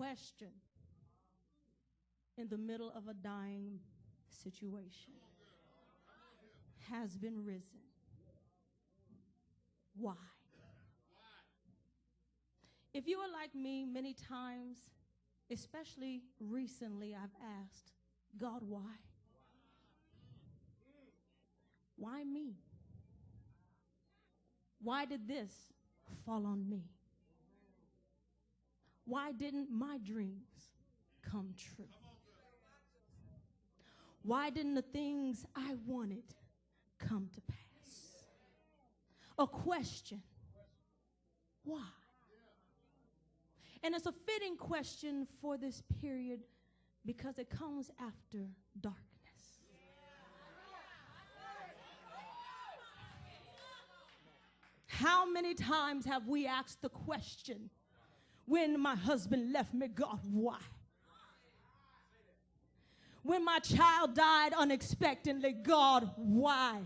question in the middle of a dying situation has been risen. Why? If you are like me, many times, especially recently, I've asked, God, why? Why me? Why did this fall on me? Why didn't my dreams come true? Why didn't the things I wanted come to pass? A question. Why? And it's a fitting question for this period because it comes after darkness. How many times have we asked the question, when my husband left me, God, why? When my child died unexpectedly, God, why?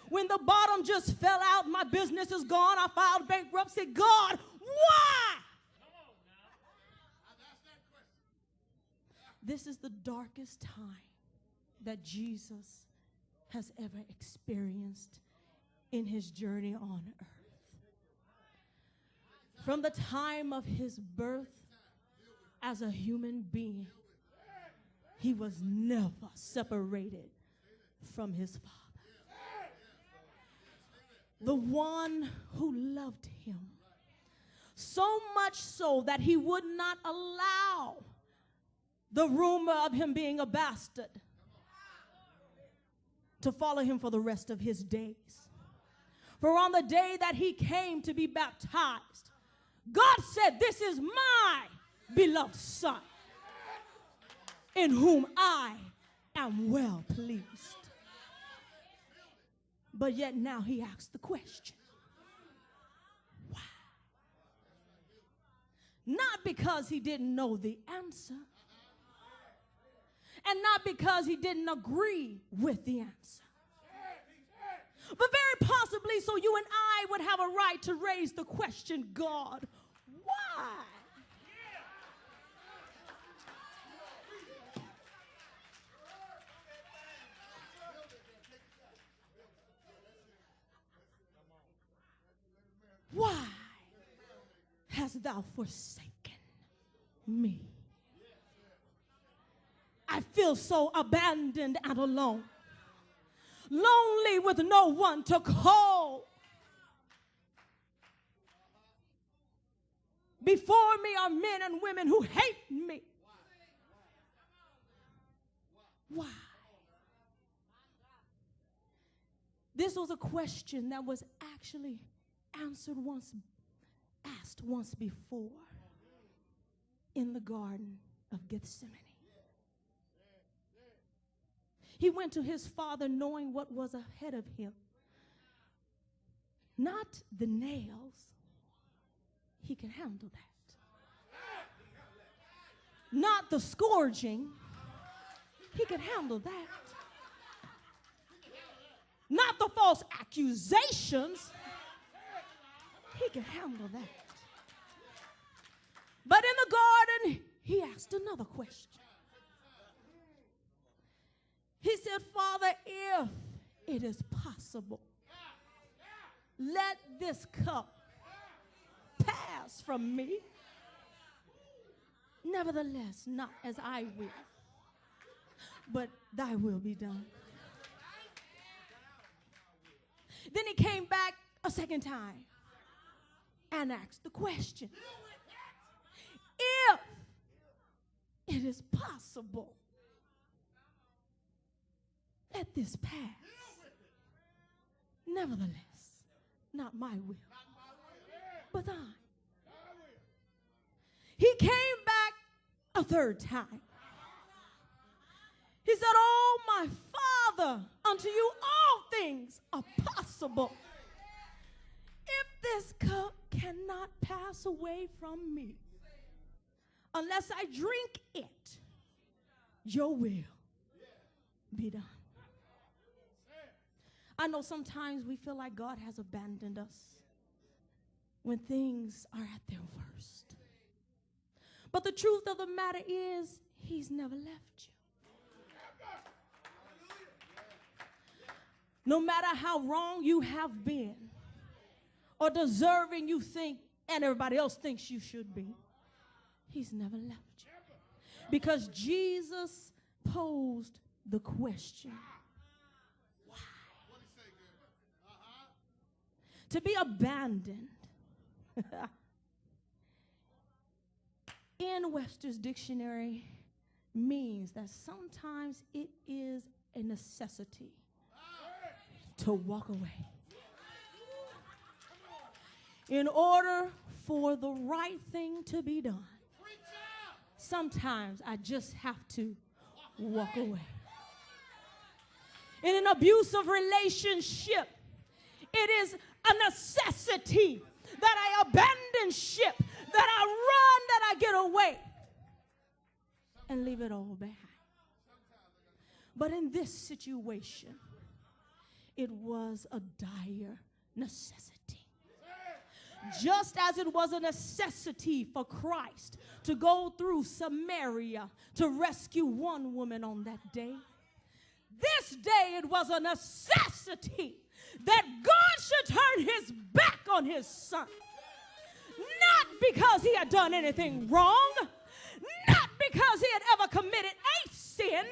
When the bottom just fell out, my business is gone, I filed bankruptcy, God, why? This is the darkest time that Jesus has ever experienced in his journey on earth. From the time of his birth as a human being, he was never separated from his Father. The one who loved him so much so that he would not allow the rumor of him being a bastard to follow him for the rest of his days. For on the day that he came to be baptized, God said, "This is my beloved Son, in whom I am well pleased." But yet now he asks the question, why? Not because he didn't know the answer, and not because he didn't agree with the answer, but very possibly so you and I would have a right to raise the question, God, why? Why hast thou forsaken me? I feel so abandoned and alone, lonely with no one to call. Before me are men and women who hate me. Why? This was a question that was actually asked once before in the Garden of Gethsemane. He went to his Father knowing what was ahead of him. Not the nails. He can handle that. Not the scourging. He can handle that. Not the false accusations. He can handle that. But in the garden, he asked another question. He said, "Father, if it is possible, let this cup pass from me. Nevertheless, not as I will, but thy will be done." Then he came back a second time and asked the question, if it is possible, let this pass. Nevertheless, not my will, but thine. He came back a third time. He said, "Oh, my Father, unto you all things are possible. If this cup cannot pass away from me, unless I drink it, your will be done." I know sometimes we feel like God has abandoned us when things are at their worst. But the truth of the matter is, he's never left you. No matter how wrong you have been or deserving you think and everybody else thinks you should be, he's never left you. Because Jesus posed the question, why? To be abandoned in Webster's dictionary means that sometimes it is a necessity to walk away. In order for the right thing to be done, sometimes I just have to walk away. In an abusive relationship, it is a necessity that I abandon ship, that I run, that I get away and leave it all behind. But in this situation, it was a dire necessity. Just as it was a necessity for Christ to go through Samaria to rescue one woman on that day, this day it was a necessity that God should turn his back on his son. Not because he had done anything wrong, not because he had ever committed a sin,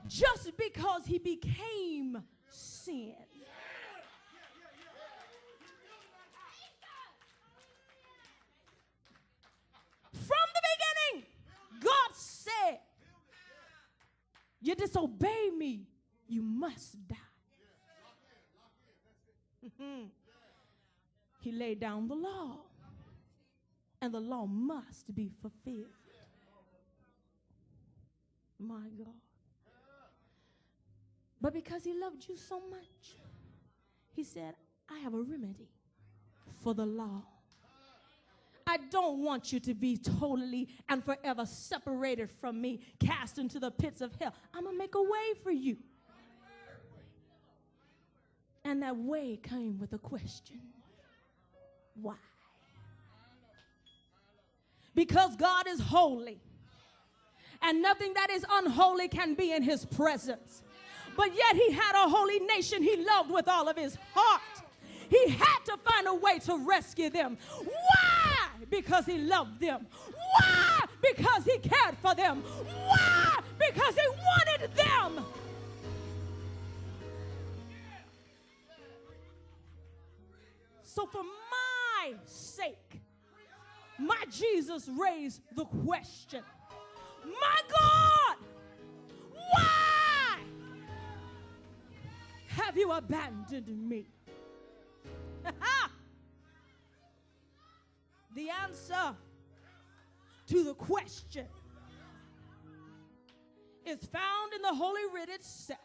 just because he became sin. From the beginning, God said, you disobey me, you must die. He laid down the law, and the law must be fulfilled. My God. But because he loved you so much, he said, I have a remedy for the law. I don't want you to be totally and forever separated from me, cast into the pits of hell. I'm going to make a way for you. And that way came with a question. Why? Because God is holy, and nothing that is unholy can be in his presence. But yet he had a holy nation he loved with all of his heart. He had to find a way to rescue them. Why? Because he loved them. Why? Because he cared for them. Why? Because he wanted them. So for my sake, my Jesus raised the question, my God, why have you abandoned me? The answer to the question is found in the Holy Writ itself.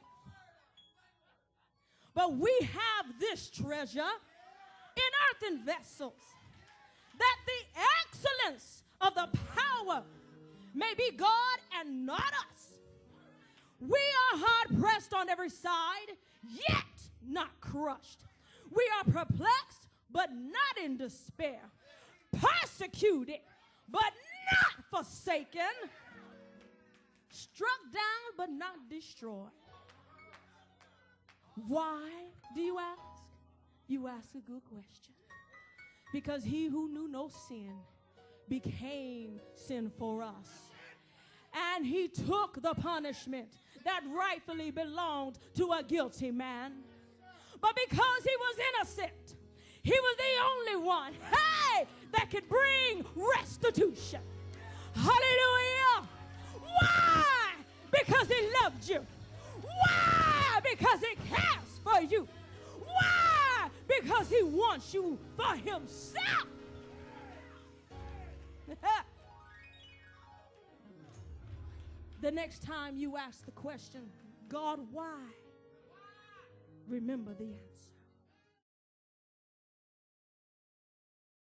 But we have this treasure in earthen vessels, that the excellence of the power may be God and not us. We are hard pressed on every side, yet not crushed. We are perplexed, but not in despair. Persecuted, but not forsaken. Struck down, but not destroyed. Why, do you ask? You ask a good question. Because he who knew no sin became sin for us. And he took the punishment that rightfully belonged to a guilty man. But because he was innocent, he was the only one, that could bring restitution. Hallelujah. Why? Because he loved you. Why? Because he cares for you. Why? Because he wants you for himself. The next time you ask the question, God, why? Remember the answer.